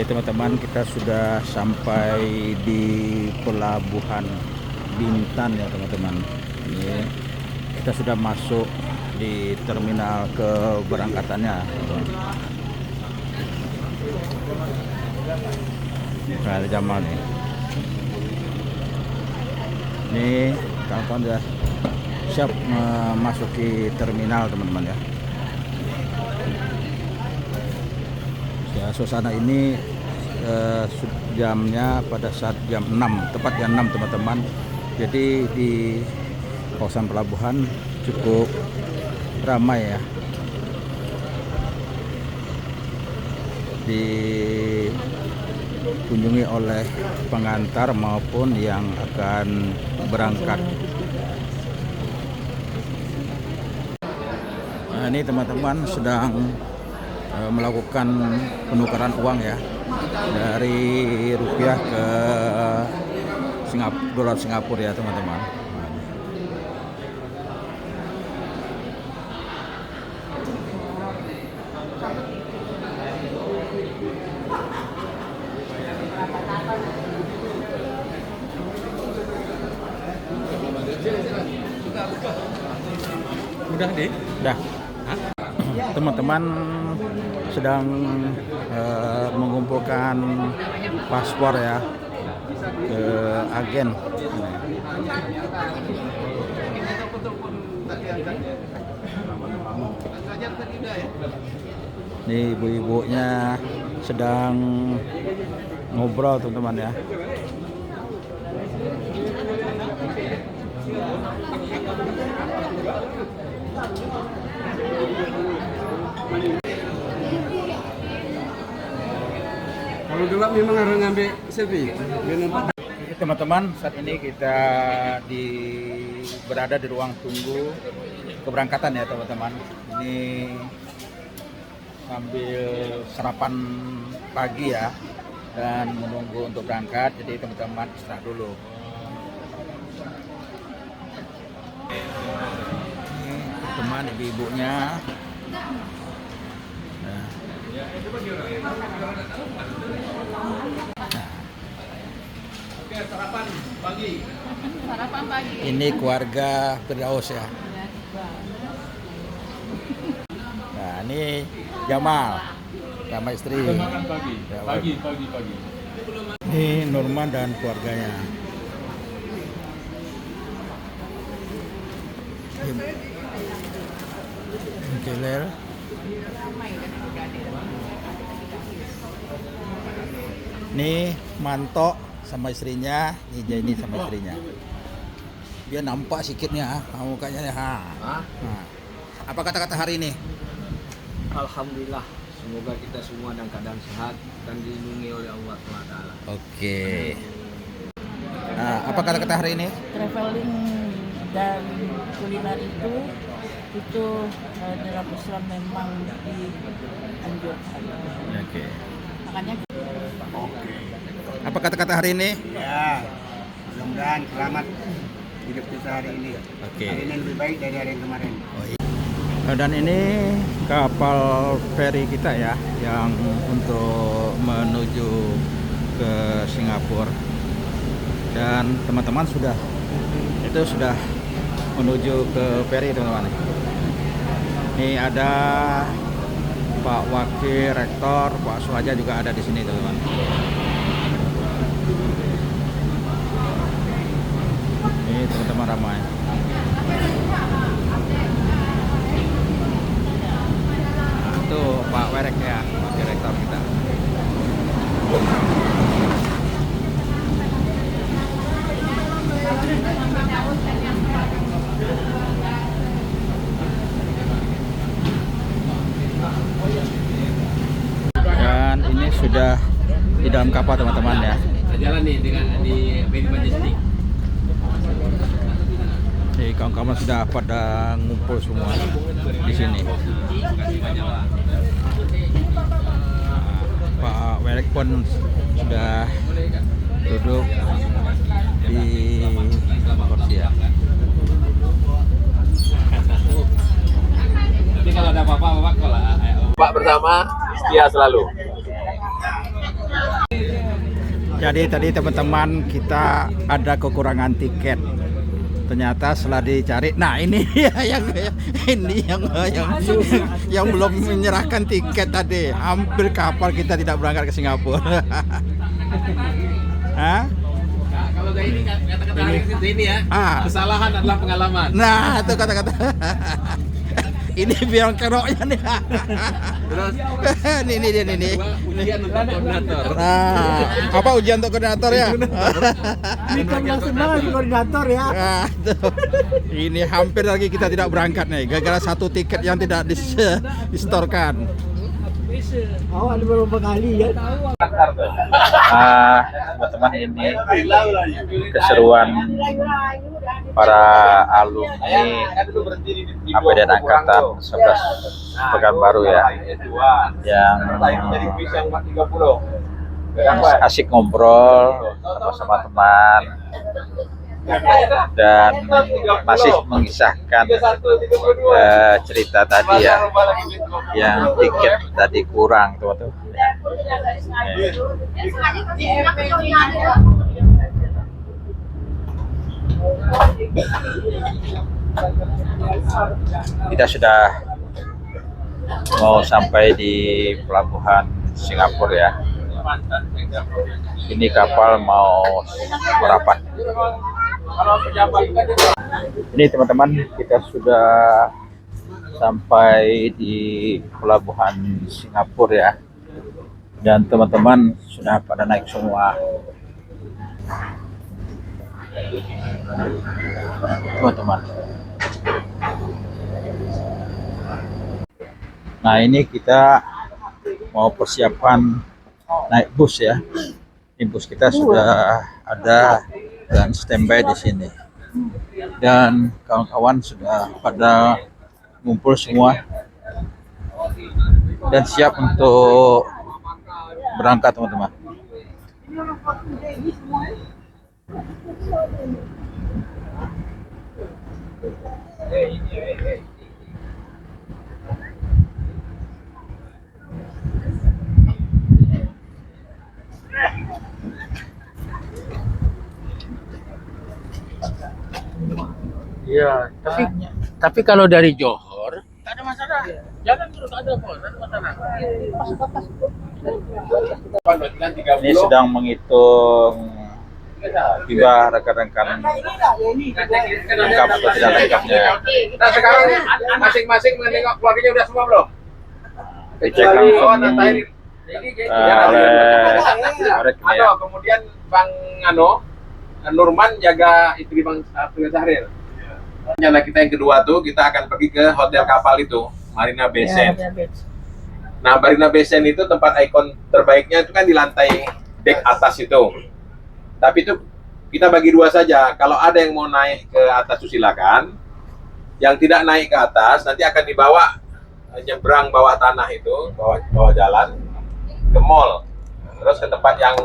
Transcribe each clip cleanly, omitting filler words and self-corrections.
teman-teman, kita sudah sampai di Pelabuhan Bintan ya teman-teman. Ini kita sudah masuk di terminal keberangkatannya. Nah, ada Jamal nih. Ini kawan-kawan sudah siap memasuki terminal teman-teman ya. Ya, suasana ini jamnya pada saat jam 6, tepat jam 6 teman-teman. Jadi di kawasan pelabuhan cukup ramai ya. Dikunjungi oleh pengantar maupun yang akan berangkat. Nah, ini teman-teman sedang melakukan penukaran uang ya, dari rupiah ke dolar Singapura ya teman-teman. Udah deh. Udah. Teman-teman sedang mengumpulkan paspor ya ke agen. Ini ibu-ibunya sedang ngobrol teman-teman ya. Kalau gelap memang harus ngambil selfie. Teman-teman, saat ini kita berada di ruang tunggu keberangkatan ya teman-teman. Ini sambil sarapan pagi ya, dan menunggu untuk berangkat. Jadi teman-teman istirahat dulu. Ini teman ibu-ibunya. Nah. Oke, sarapan pagi. Sarapan pagi. Ini keluarga Firdaus ya. Nah, ini Jamal sama istri. Makan pagi. Pagi. Ini Nurman dan keluarganya. Keler. Ini Manto sama istrinya, ini Jaini sama istrinya. Dia nampak sikitnya, mukanya ya. Nah, apa kata-kata hari ini? Alhamdulillah, semoga kita semua dalam keadaan sehat dan dilindungi oleh Allah SWT. Oke. Nah, apa kata-kata hari ini? Traveling dan kuliner itu dalam Islam memang dianjurkan. Oke. Makanya Apa kata-kata hari ini? Ya, mudah-mudahan selamat hidup kita hari ini. Oke. Hari ini lebih baik dari hari yang kemarin. Oh, iya. Dan ini kapal feri kita ya, yang untuk menuju ke Singapura. Dan teman-teman sudah menuju ke feri teman-teman. Ini ada Pak Wakil Rektor, Pak Suhaja juga ada di sini teman-teman. Ini teman-teman ramai. Nah, itu Pak Werek ya, Wakil Rektor kita. Dan ini sudah di dalam kapal teman-teman ya. Jalan nih di Very Majestic. Jadi kawan-kawan sudah pada ngumpul semua di sini. Pak Werek pun sudah duduk di kursi ya. Jadi kalau ada apa-apa, Bapak kalau Pak bersama setia selalu. Jadi tadi teman-teman kita ada kekurangan tiket. Ternyata setelah dicari, nah ini yang belum menyerahkan tiket tadi. Hampir kapal kita tidak berangkat ke Singapura. Hah? Kalau kayak ini kata-kata ini ya, kesalahan adalah pengalaman. Nah, itu kata-kata. Ini biar keroknya nih. Terus Ini. ujian untuk koordinator. Nah, apa ujian untuk koordinator ya? Ini kan maksimal koordinator ya. Nah, tuh. Ini hampir lagi kita tidak berangkat nih, gara-gara satu tiket yang tidak disetorkan. Oh, ada beberapa kali ya. Teman-teman, ini keseruan para alumni APDN Angkatan 11 Pekanbaru ya, yang asik ngobrol sama teman dan masih mengisahkan cerita tadi ya, yang tiket tadi kurang teman-teman. Kita sudah mau sampai di pelabuhan Singapura ya. Ini kapal mau merapat. Ini teman-teman, kita sudah sampai di pelabuhan Singapura ya. Dan teman-teman sudah pada naik semua. Teman-teman. Nah, ini kita mau persiapan naik bus ya. Ini bus kita sudah ada dan standby di sini. Dan kawan-kawan sudah pada ngumpul semua dan siap untuk berangkat teman-teman. Iya, tapi kalau dari Johor tak ada masalah. Jangan terus ada bos, ada masalah. Ini sedang menghitung tiba rekan-rekan lengkap atau tidak lengkapnya. Nah sekarang masing-masing menengok keluarganya udah semua belum? Dicek langsung oleh Arek ini ya. kemudian Bang Nurman jaga istri Bang Sahrir. Rencana kita yang kedua tuh kita akan pergi ke hotel kapal itu, Marina Bay Sands. Nah, Marina Bay Sands itu tempat ikon terbaiknya itu kan di lantai dek atas itu. Tapi itu kita bagi dua saja. Kalau ada yang mau naik ke atas itu silakan. Yang tidak naik ke atas nanti akan dibawa nyebrang bawah tanah itu, bawah jalan ke mall. Terus ke tempat yang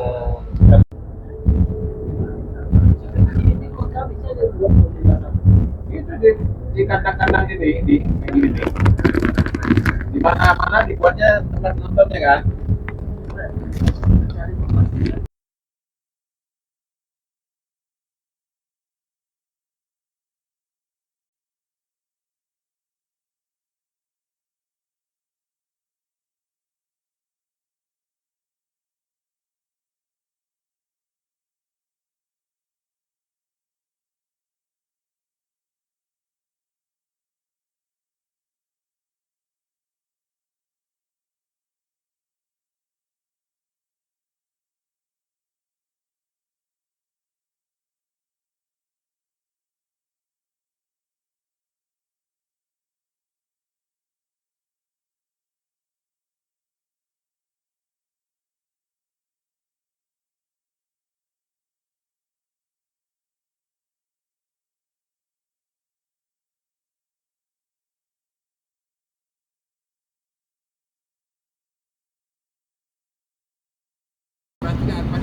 itu di kandang-kandang ini di mana-mana dibuatnya tempat nontonnya kan.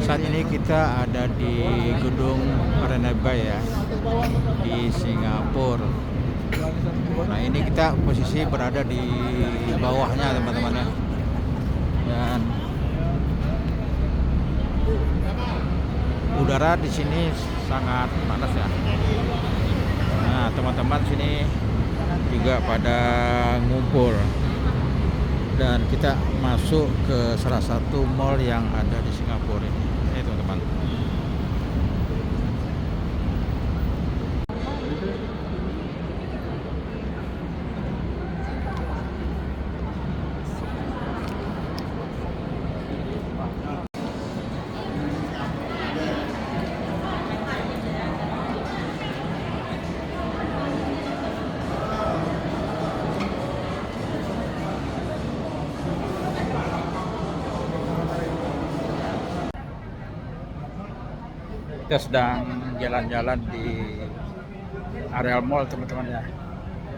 Saat ini kita ada di gedung Marina Bay ya, di Singapura. Nah, ini kita posisi berada di bawahnya teman-teman ya. Dan udara di sini sangat panas ya. Nah, teman-teman sini juga pada ngumpul dan kita masuk ke salah satu mall yang ada di Singapura ini. Ini teman-teman. Kita sedang jalan-jalan di area mall teman-teman ya,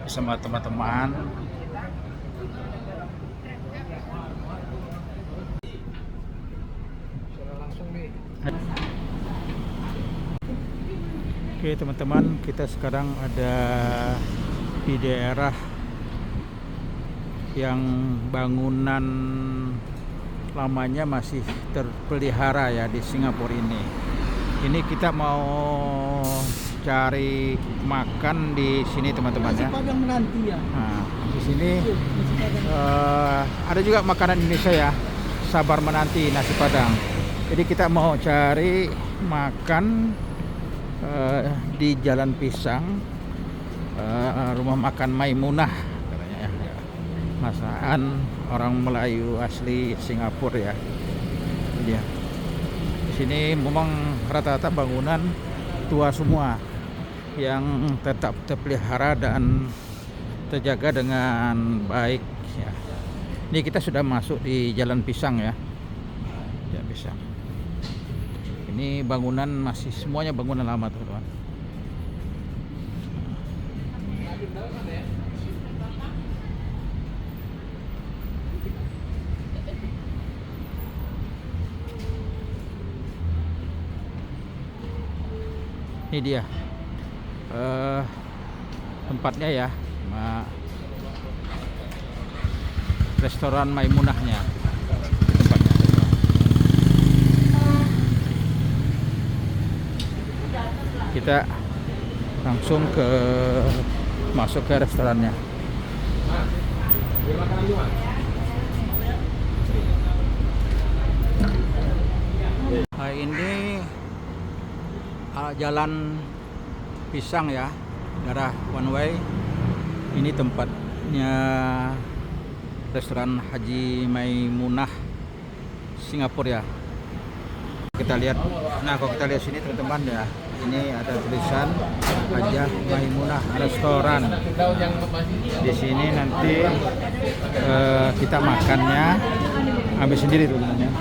bersama teman-teman. Oke teman-teman, kita sekarang ada di daerah yang bangunan lamanya masih terpelihara ya di Singapura ini. Ini kita mau cari makan di sini teman-teman ya. Padang menanti ya. Nah, di sini ada juga makanan Indonesia ya. Sabar menanti nasi Padang. Jadi kita mau cari makan di Jalan Pisang, rumah makan Maimunah katanya ya. Masakan orang Melayu asli Singapura ya. Ini dia. Sini memang rata-rata bangunan tua semua yang tetap terpelihara dan terjaga dengan baik ya. Ini kita sudah masuk di Jalan Pisang ya. Jalan Pisang. Ini bangunan masih semuanya bangunan lama teman-teman. Ini dia tempatnya ya, restoran Maimunahnya tempatnya. Kita langsung masuk ke restorannya. Nah, ini Jalan Pisang ya, daerah one way. Ini tempatnya restoran Haji Maimunah Singapura ya. Kita lihat, nah kalau kita lihat sini teman-teman ya, ini ada tulisan Hajah Maimunah Restoran. Di sini nanti kita makannya ambil sendiri teman-teman ya.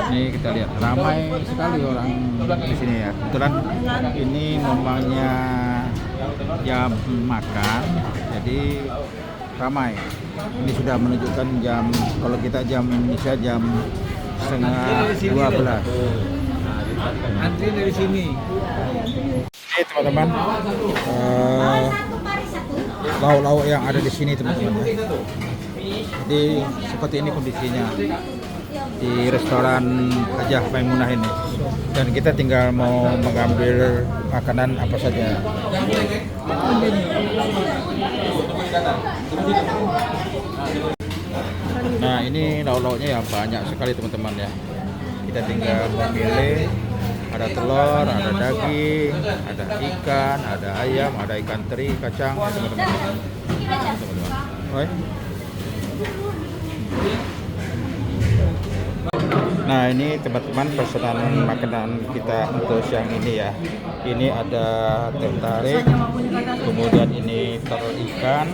Ini kita lihat ramai sekali orang di sini ya. Kebetulan ini memangnya jam makan, jadi ramai. Ini sudah menunjukkan jam, kalau kita jam Indonesia jam 11:30. Antri dari sini. Ini teman-teman, lauk-lauk yang ada di sini teman-teman ya. Jadi seperti ini kondisinya di restoran Hajah Maimunah ini, dan kita tinggal mau mengambil makanan apa saja. Nah ini lauk-lauknya ya banyak sekali teman-teman ya. Kita tinggal memilih, ada telur, ada daging, ada ikan, ada ayam, ada ikan teri, kacang ya teman-teman. Oi. Nah ini teman-teman pesanan makanan kita untuk siang ini ya. Ini ada teh tarik, kemudian ini telur ikan,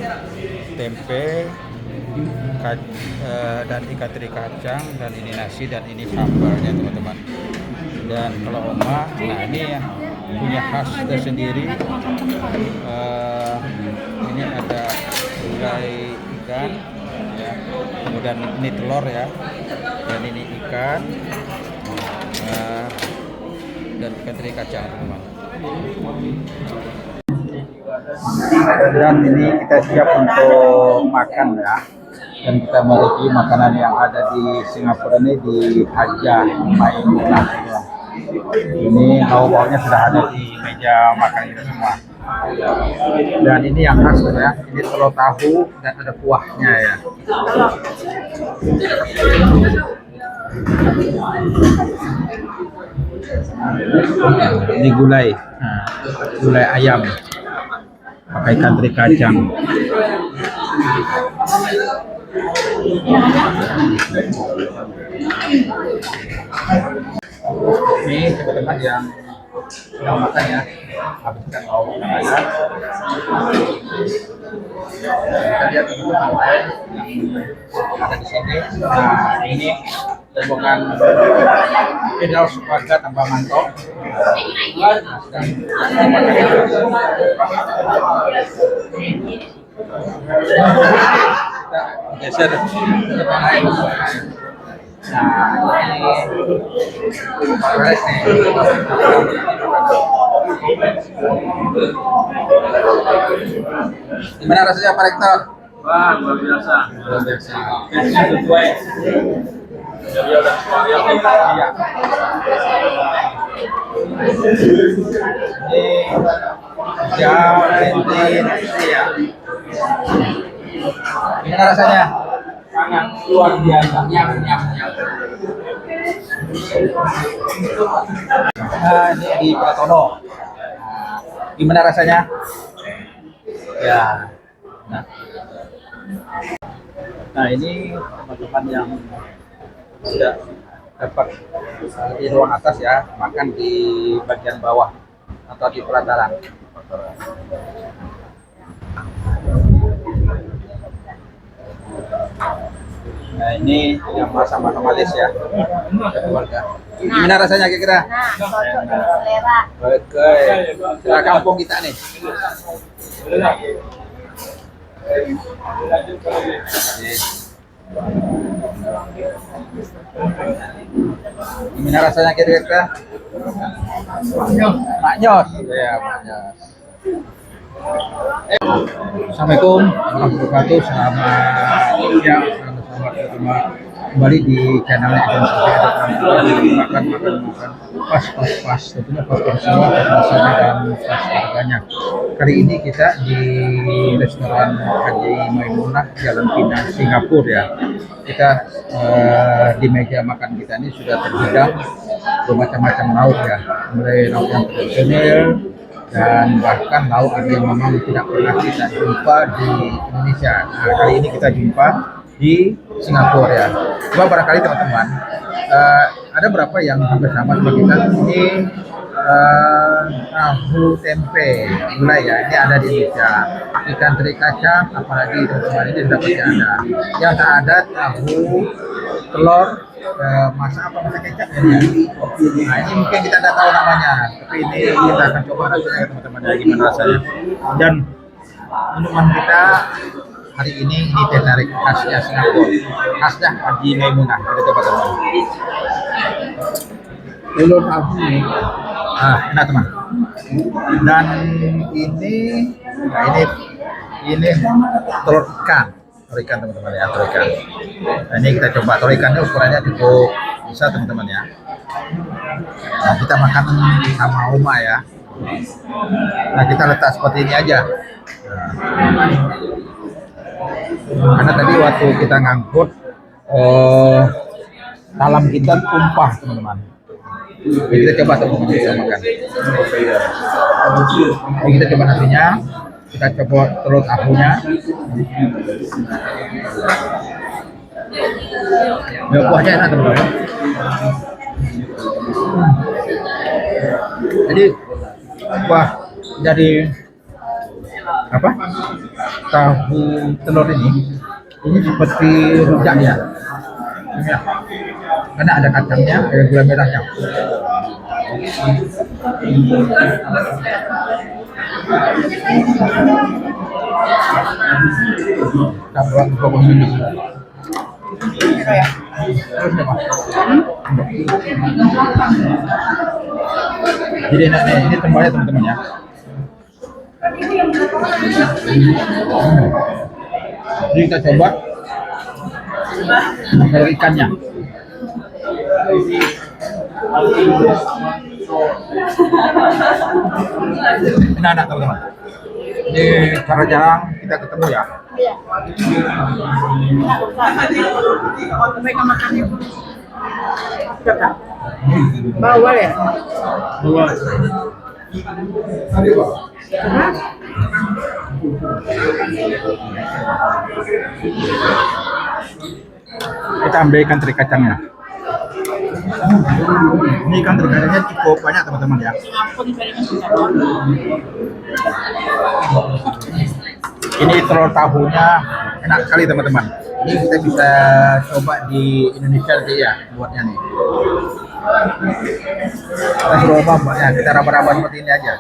tempe, dan ikan teri kacang, dan ini nasi, dan ini sambalnya teman-teman. Dan kalau Oma, nah ini ya punya khas tersendiri. Ini ada gulai ikan ya, kemudian ini telur ya, dan ini ikan, dan ikan teri kacang teman-teman. Dan ini kita siap untuk makan ya. dan kita mereview makanan yang ada di Singapura ini di Haja Maimunah. Ini bau-baunya sudah ada di meja makan kita semua. Dan ini yang khas ya, ini telur tahu dan ada kuahnya ya. Ini gulai, gulai ayam pakai ikan teri kacang. Ini teman-teman yang sedang makan ya, habiskan mau ada. Kita lihat dulu pantai yang ada di sini. Nah, ini rombongan Firdaus Warga Tambah Manto. Geser ke lain. Nah, gimana rasanya Pak Rektor? Wah, luar biasa. Luar biasa. Sesuai. Jadi udah Iya. Ini jauh nanti ya. Gimana rasanya? sangat luar biasa. Nyam. Nah, ini di Pratono. Gimana rasanya? Ya. Nah ini teman-teman yang sudah dapat di ruang atas ya, makan di bagian bawah atau di pelataran. Nah ini yang masak-masak Malaysia keluarga. Gimana rasanya kira-kira? Selera. Oke, selera kampung kita nih. Gimana rasanya kira-kira? Maknyos. Ya, maknyos. Assalamualaikum warahmatullahi wabarakatuh. Selamat siang, selamat berjumpa kembali di channel Edon makan pas tentunya pas semua rasanya dan pas harganya. Kali ini kita di restoran Haji Maimunah Jalan Pinang Singapura ya. Kita di meja makan kita ini sudah terhidang bermacam-macam lauk ya, mulai lauk yang tradisional dan bahkan lauk yang memang tidak pernah kita jumpa di Indonesia. Nah, kali ini kita jumpa di Singapura ya. Coba barangkali teman-teman ada berapa yang hampir sama seperti kita. Ini tahu tempe gulai ya, ini ada di Indonesia. Ikan teri kacang, apalagi teman-teman ini sudah pasti ada. Yang tak ada tahu telur masak apa masak kecap ya. Nah ini mungkin kita tidak tahu namanya, tapi ini kita akan coba rasanya teman-teman ya, gimana rasanya. Dan minuman kita hari ini teh tarik khasnya Singapura, khasnya Haji Maimunah. Kita coba teman. Telur tahu nih, enak teman. Dan ini, nah ini telur ikan teman-teman ya, telur ikan. Nah, ini kita coba telur ikannya ukurannya cukup bisa teman-teman ya. Nah, kita makan sama Oma ya. Nah, kita letak seperti ini aja. Nah, karena tadi waktu kita ngangkut talam kita tumpah teman-teman. Jadi kita coba teman-teman kita makan. Jadi kita coba nasinya, kita coba telur tahunya. Kuahnya enak teman-teman. Jadi kuah dari apa? Tahu telur ini seperti rujak ya. Ya. Karena ada kacangnya, ada gula merahnya. Kita buat fokus ini. Jadi enak nih, ini tembalnya teman-teman ya. Jadi kita coba Dari ikannya. Ini anak teman-teman. Ini cara jarang kita ketemu ya. Iya. Mereka makannya cepat. Bawal ya? Dua. Hah? Kita ambil ikan teri kacangnya. Ini ikan teri kacangnya cukup banyak teman-teman ya. Ini telur tahunya enak sekali teman-teman. Ini kita bisa coba di Indonesia nanti ya buatnya nih. Kita coba buatnya, kita raba-raba seperti ini aja.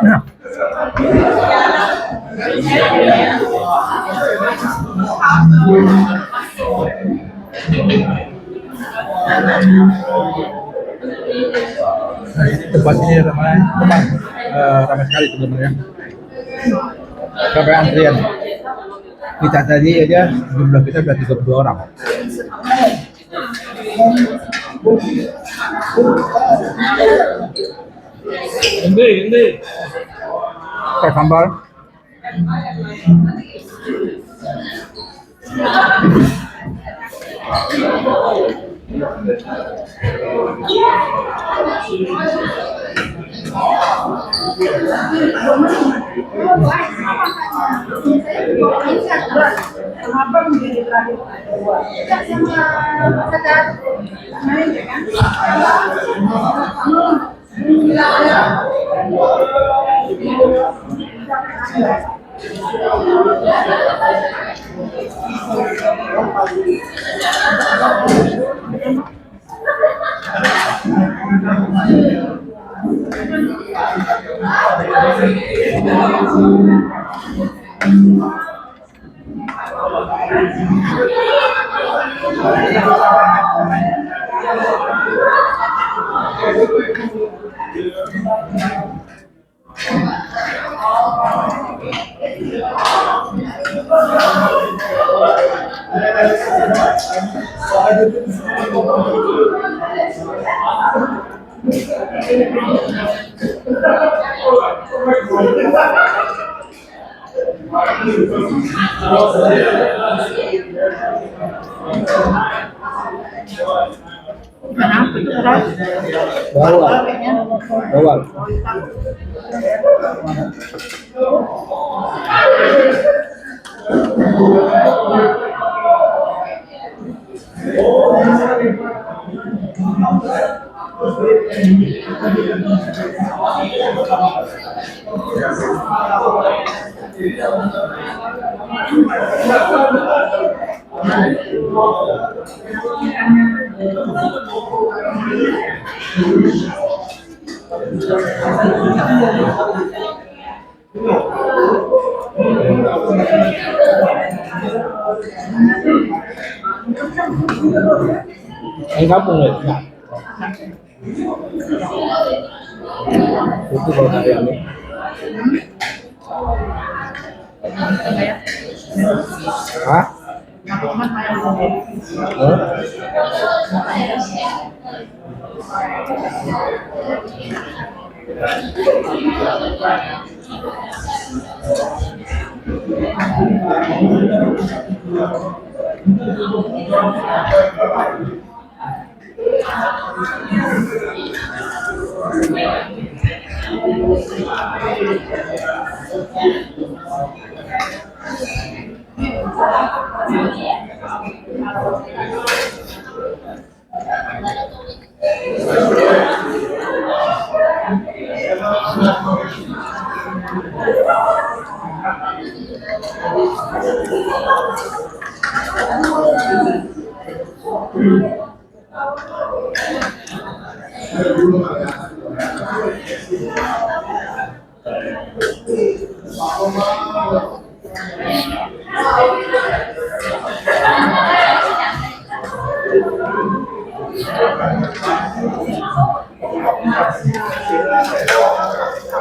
Nah. Nah, ini tempat ini ramai sekali sebenarnya. Sampai antrian. Kita tadi aja jumlah kita sudah 32 orang. Ini. Pakai sambal. Bawal. Anh kampung ya? Itu kalau saya ini. Hah?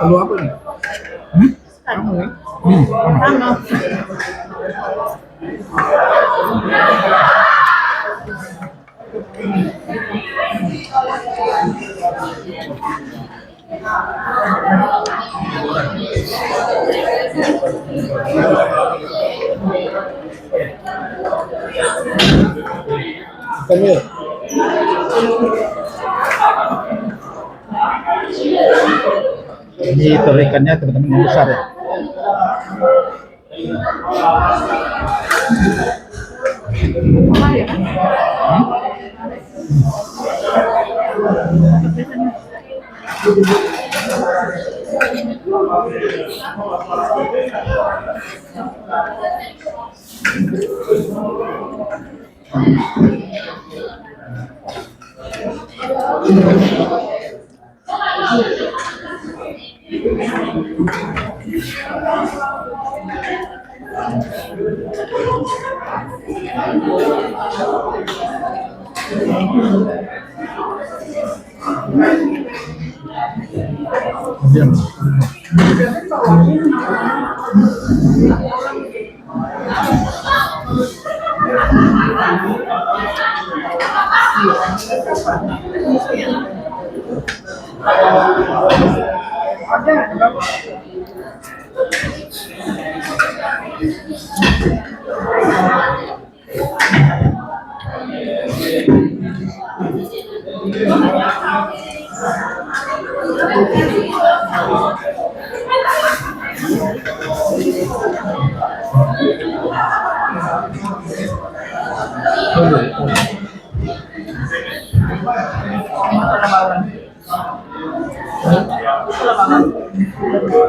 Lu apa nih? Kamu ya? Sama. Sama. Ini terikannya teman-teman yang besar ya. Diam.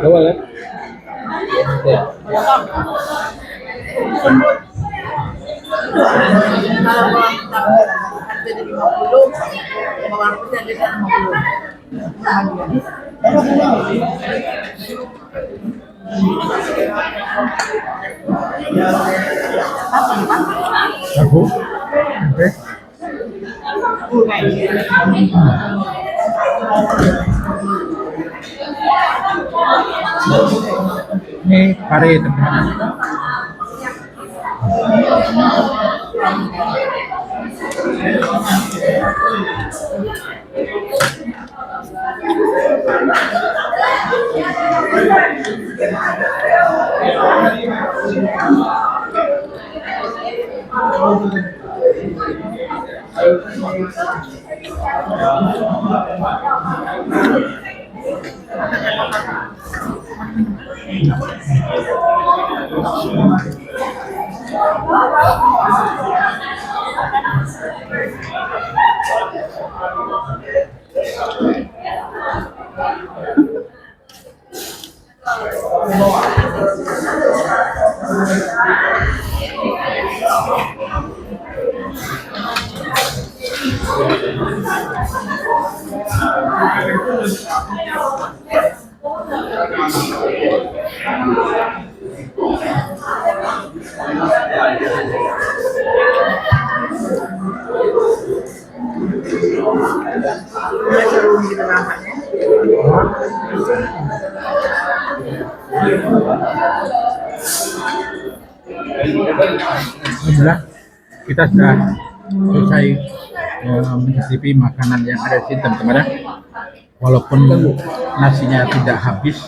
Bawa ya? Kalau bawang harga jadi 50, bawang putih harga 50. Aku. Oke. Ini pare teman-teman. Alhamdulillah kita sudah selesai mencicipi makanan yang ada di sini teman-teman ya. Walaupun nasinya tidak habis,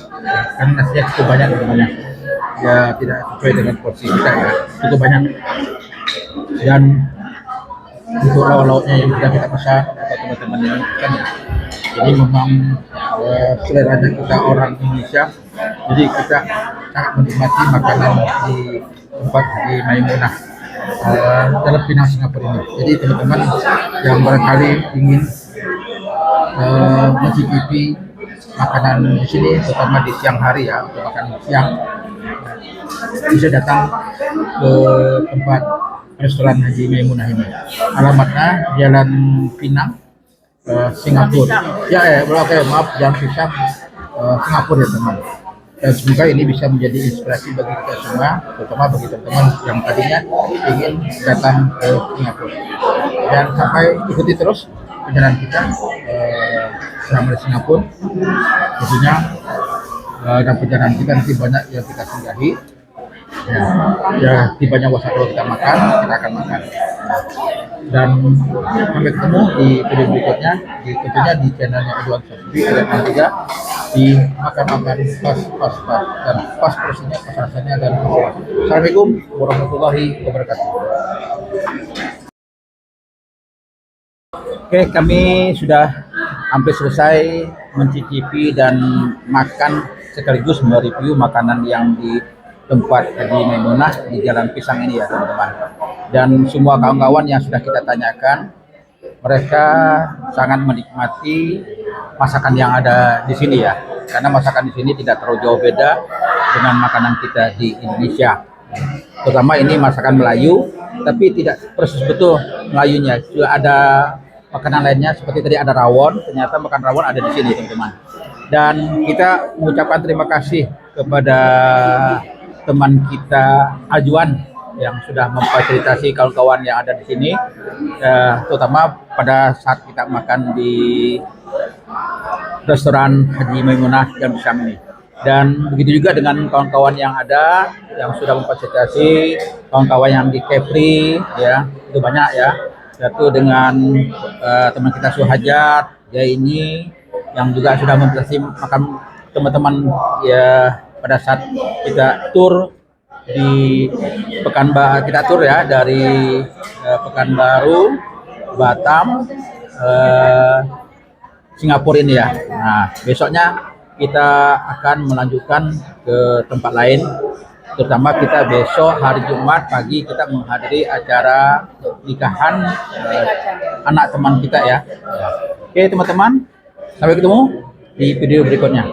karena nasinya cukup banyak teman-teman ya, tidak sesuai dengan porsi kita ya, cukup banyak. Dan untuk lauk-lauknya yang sudah kita pesan atau teman-teman yang pesan ya, jadi memang seleranya kita orang Indonesia, jadi kita sangat menikmati makanan di tempat di Maimunah dalam Pinang Singapura ini. Jadi teman-teman yang barangkali ingin mencicipi makanan di sini, terutama di siang hari ya, untuk makan siang, bisa datang ke tempat restoran Haji Maimunah ini. Alamatnya Jalan Pinang, Singapura. Ya, oke, maaf, Jalan Pisang, Singapura ya teman. Dan semoga ini bisa menjadi inspirasi bagi kita semua, terutama bagi teman-teman yang tadinya ingin datang ke Singapura. Dan sampai ikuti terus perjalanan kita selama di Singapura. Tentunya dan perjalanan kita nanti banyak yang kita singgahi. Ya di banyak wasatwa kita makan, kita akan makan. Dan sampai ketemu di video berikutnya, tentunya di channelnya Edwan Sofri Ayat 3 di makan-makan pas dan pas porsinya, pas rasanya dan pas. Assalamualaikum warahmatullahi wabarakatuh. Oke, kami sudah hampir selesai mencicipi dan makan sekaligus mereview makanan yang di tempat Haji Maimunah di Jalan Pisang ini ya teman-teman. Dan semua kawan-kawan yang sudah kita tanyakan, mereka sangat menikmati masakan yang ada di sini ya. Karena masakan di sini tidak terlalu jauh beda dengan makanan kita di Indonesia. Terutama ini masakan Melayu, tapi tidak persis betul Melayunya. Juga ada makanan lainnya seperti tadi ada rawon, ternyata makan rawon ada di sini teman-teman. Dan kita mengucapkan terima kasih kepada teman kita Ajuan yang sudah memfasilitasi kawan-kawan yang ada di sini, terutama pada saat kita makan di restoran Haji Maimunah Jalan Pisang ini. Dan begitu juga dengan kawan-kawan yang ada yang sudah memfasilitasi, kawan-kawan yang di Kepri ya, itu banyak ya. Yaitu dengan teman kita Suhajat ya ini yang juga sudah memfasilitasi makan teman-teman ya pada saat kita tur di Pekanbaru, kita tur ya dari Pekanbaru, Batam, Singapura ini ya. Nah besoknya kita akan melanjutkan ke tempat lain, terutama kita besok hari Jumat pagi kita menghadiri acara nikahan anak teman kita ya. Oke teman-teman, sampai ketemu di video berikutnya.